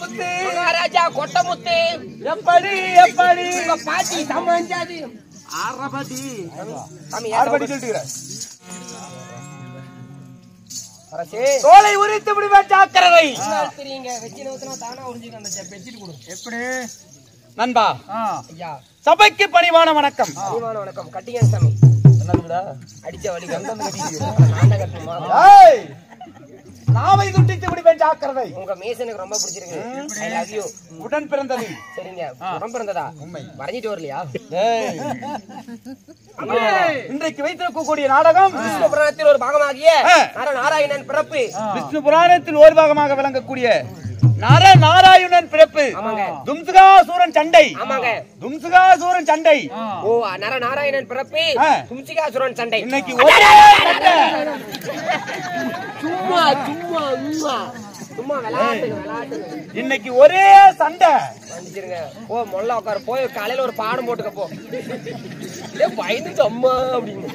கொட்டமுத்து மகாராஜா கொட்டமுத்து எப்படி எப்படி உங்க பாட்டி சமாஞ்சாது ஆரபடி சாமி ஆரபடி சொல்லிட்டு அரசே தோலை உரித்து விடுவேன் ஜாக்கிரதை. தெரியுங்க வெச்சி நோத்துனா தானா உறிஞ்சிட்டு அந்த பெட்ஷீட் கொடு. எப்படி நண்பா? ஐயா சபைக்கு பணிவான வணக்கம். பணிவான வணக்கம். கட்டிங்க சாமி. என்னதுடா அடிச்ச வலி கந்தம் கட்டிட்டு நான் கட்டணுமா? ஏய் நாவை துண்டித்து விடுவேன் ஜாக்கிரதை. உங்க மேசனுக்கு ரொம்ப பிடிச்சிருக்கு. I love you. உடன் பிறந்தது. சரிங்க. உடன் பிறந்ததா? உண்மை. வரைஞ்சிட்டு வரலையா? ஏய் இன்றைக்கு வைத்திருக்கக்கூடிய நாடகம் விஷ்ணு புராணத்தில் ஒரு பாகமாகிய நாராயணன் பிறப்பு. விஷ்ணு புராணத்தில் ஒரு பாகமாக விளங்கக்கூடிய நாராயணன் பிறப்பு. தும்சுகாசூரன் சண்டை. ஆமாங்க. தும்சுகாசூரன் சண்டை. ஓ நாராயணன் பிறப்பு தும்சுகாசுரன் சண்டை. இன்னைக்கு ஒரே சும்மா சும்மா சும்மா சும்மா விளையாட்டு இன்னைக்கு ஒரே சண்டை வந்துருங்க. ஓ மொல்ல உட்கார போய் காலையில ஒரு பாடம் போட்டுக்க போ. பயந்துட்டு அம்மா அப்படின்னு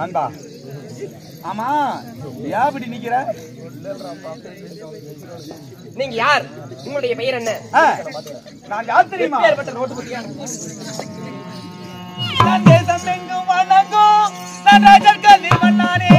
நண்பா. ஆமா ஏன் இப்படி நிக்கிற? நீங்க யார்? உங்களுடைய பெயர் என்ன? நான் யார் தெரியுமா? நோட்டு குட்டியா நான் தேசம் எங்கும் வணங்கும் நான் ராஜர் கல்வி மன்னானே.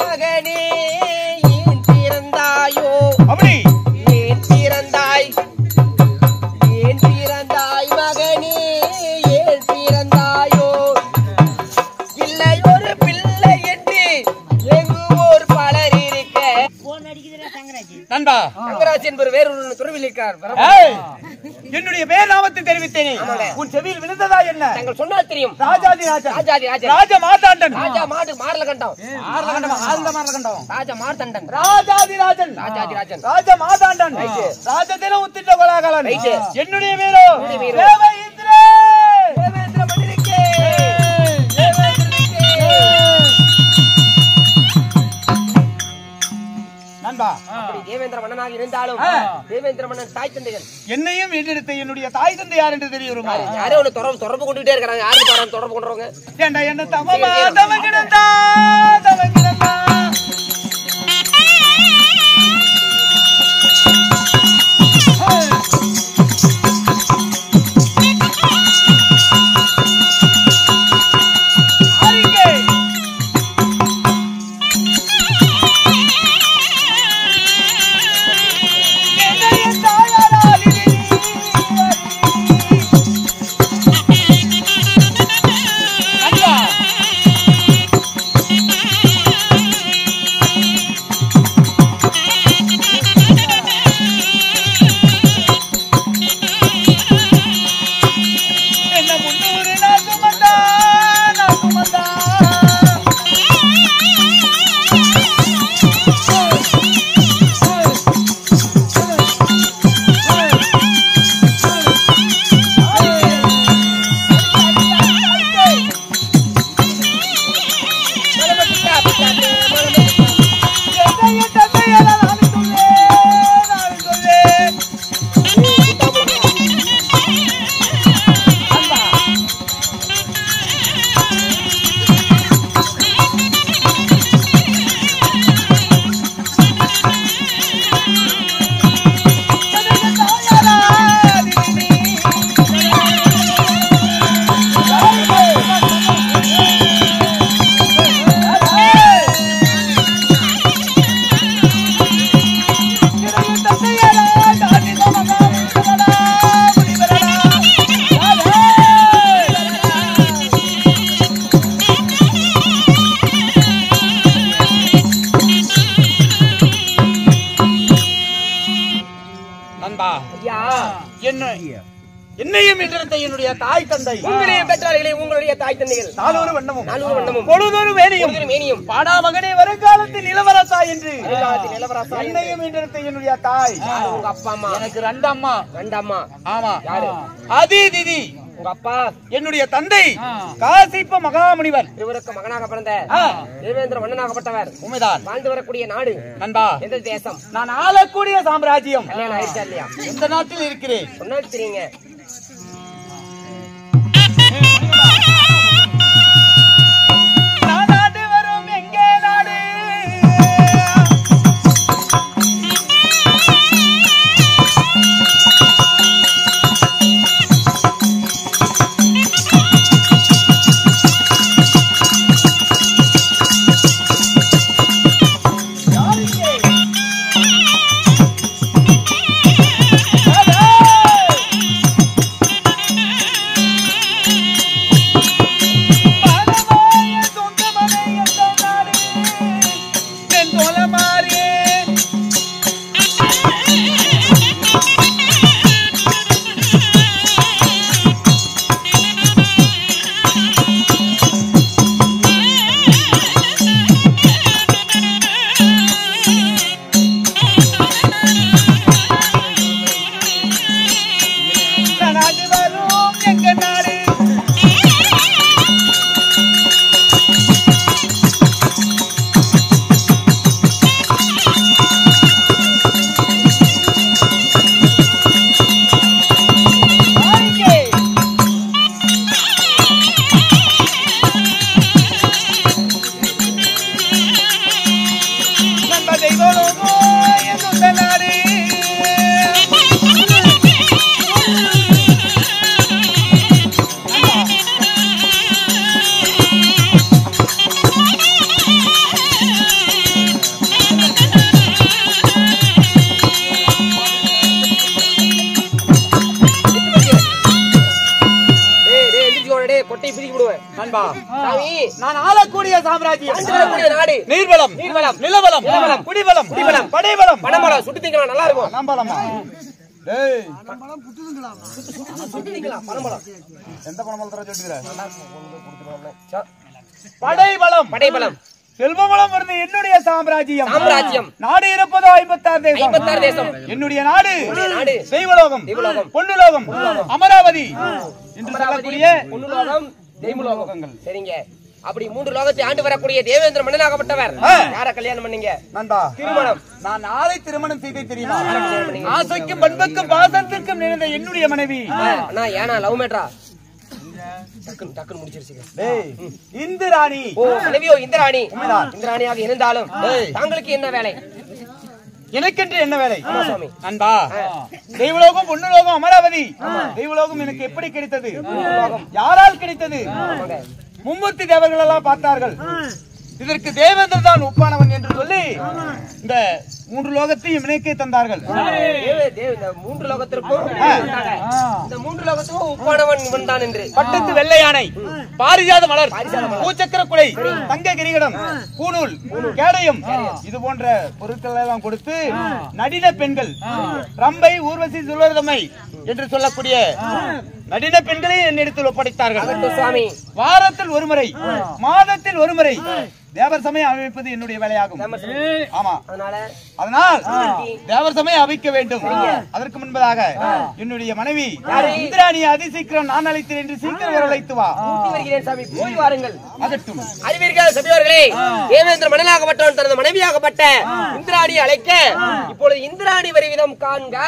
மகனே ஏன் பிறந்தாயோ? அப்படி ஏன் பிறந்தாய்? ஏன் பிறந்தாய் மகனே ஏன் பிறந்தாயோ? இல்லை ஒரு பிள்ளை என்று எங்கூர் பலர் இருக்க. நண்பா தங்கராஜ் என்பவர் வேறொரு துறவில் இருக்கார். என்னுடைய பேர் நாமத்தை தெரிவித்தேனே உன் செவியில் விழுந்ததா என்ன? தங்கள் சொன்னால் தெரியும். ராஜாதி ராஜன். ராஜாதி ராஜன். ராஜ மார்த்தாண்டன். ராஜா மாடு மாறல கண்டம். ராஜா மார்த்தாண்டன். ராஜாதி ராஜன். ராஜாதி ராஜன். ராஜ மார்த்தாண்டன். ராஜதில உத்திட்ட கோலாகலன். என்னுடைய வீரோ தேவேந்திர. தேவேந்திர மன்னிருக்கே. நண்பா அப்படி தேவேந்திர மன்னனாக இருந்தாலும் தேவேந்திர மன்னன் தாய் தந்தைகள் என்னையும் எதிர்த்து என்னுடைய தாய் தந்தை யார் என்று தெரியுமா? யாரோ ஒண்ணு தொடர்பு கொண்டுட்டே இருக்காங்க. யாரு தொடர்பு கொண்டுறவங்க? ஏண்டா என்ன தமமா தமகிடந்தா தமகிடந்தா பெற்றெடுத்த என்னுடைய தாய் தந்தை, உங்களையும் பெற்றார்களே உங்களுடைய தாய் தந்தைகள், நாளொரு வண்ணமும் நாளொரு வண்ணமும் பொழுதொரு மேனியும் பாடா மகனே வருங்காலத்தில் இளவரசா என்று என்னையும் பெற்றெடுத்த என்னுடைய தாய். உங்க அப்பா அம்மா? எனக்கு ரெண்டு அம்மா. ரெண்டு அம்மா? ஆமா. யாரு? ஆதி திதி. உங்க அப்பா? என்னுடைய தந்தை காசிப்ப மகாமுனிவர். இவருக்கு மகனாக பிறந்த தேவேந்திர மன்னனாகப்பட்டவர். உண்மைதான். வாழ்ந்து வரக்கூடிய நாடு நண்பா எந்த தேசம்? நான் ஆளக்கூடிய சாம்ராஜ்யம். கல்யாணம் ஆயிடுச்சா இல்லையா? எந்த நாட்டில் இருக்கிறேன்? சொன்னா தெரியுங்க. நாடு வரும் எங்கே நாடு நான் ஆளக்கூடிய சாம்ராஜ்யம் நாடு நீர்வளம் நிலவளம் குடிவளம் படைவளம் பணமளம் சுட்டு திங்களா நல்லா இருக்கும். நம்பலமா டேய் பணமளம் எந்த பணமளத்தற சொல்லுகிற? படைவளம் செல்வவளம் இருந்து என்னுடைய சாம்ராஜ்யம். நாடு இருப்பதோ 56 தேசம். என்னுடைய நாடு தெய்வலோகம், பொன்னுலோகம், அமராவதி என்று சொல்லக்கூடிய பொன்னுலோகம், தெய்வலோகங்கள். சரிங்க. அப்படி 3 லோகத்தை ஆண்டு வரக்கூடிய தேவேந்திர மன்னனாகப்பட்டவர் யார கல்யாணம் பண்ணீங்க? நண்பா திருமணம். நான் நாளை திருமணம் செய்தே தெரியுமா? ஆசைக்கும் பண்புக்கும் பாசத்திற்கும் நிறைந்த என்னுடைய மனைவி. அண்ணா ஏனா லவ் மேட்டரா? டக்குன்னு முடிச்சிருச்சு. இந்திராணி. ஓ மனைவியோ இந்திராணி. இந்திராணியாக இருந்தாலும் தாங்களுக்கு என்ன வேலை? எனக்கென்று என்ன வேலை? அன்பா தெய்வலோகம், பொன்னுலோகம், அமராவதி. தெய்வலோகம் எனக்கு எப்படி கிடைத்தது? யாரால் கிடைத்தது? மும்மூர்த்தி தேவர்கள் எல்லாம் பார்த்தார்கள். இதற்கு தேவேந்திர தான் ஒப்பானவன் என்று சொல்லி இந்த 3 லோகத்தையும் இணைக்கே தந்தார்கள். 3 லோகத்திற்கும் இந்த 3 லோகத்துக்கும் ஒப்பானவன் இவன் தான் என்று. பட்டத்து வெள்ளை யானை, பாரிஜாத மலர், பூச்சக்கர குலை, தங்க கிரீடம், பூநூல், கேடயம் இது போன்ற பொருட்கள் எல்லாம் கொடுத்து நடின பெண்கள் ரம்பை, ஊர்வசி, சுலோதமை என்று சொல்லக்கூடிய நடின பெண்களை என்னிடத்தில் ஒப்படைத்தார்கள். வாரத்தில் ஒரு முறை, மாதத்தில் ஒரு முறை தேவர் சமயம் அமைப்பது என்னுடைய வேலையாகும். ஆமா, அதனால் தேவர் சமயம் அமைக்க வேண்டும். அதற்கு முன்பதாக என்னுடைய மனைவி இந்திராணியை அதிசீக்கிரம் நான் அழைத்தேன் என்று சீக்கிரம் வரவழைத்து வா. போய் வாருங்கள். அதட்டும் அறிவீர்கள் சபையோர்களே, தேவேந்திர மன்னனாகப்பட்டவன் தனது மனைவியாகப்பட்ட இந்திராணியை அழைக்க இப்பொழுது இந்திராணி வருவிதம் காண்க.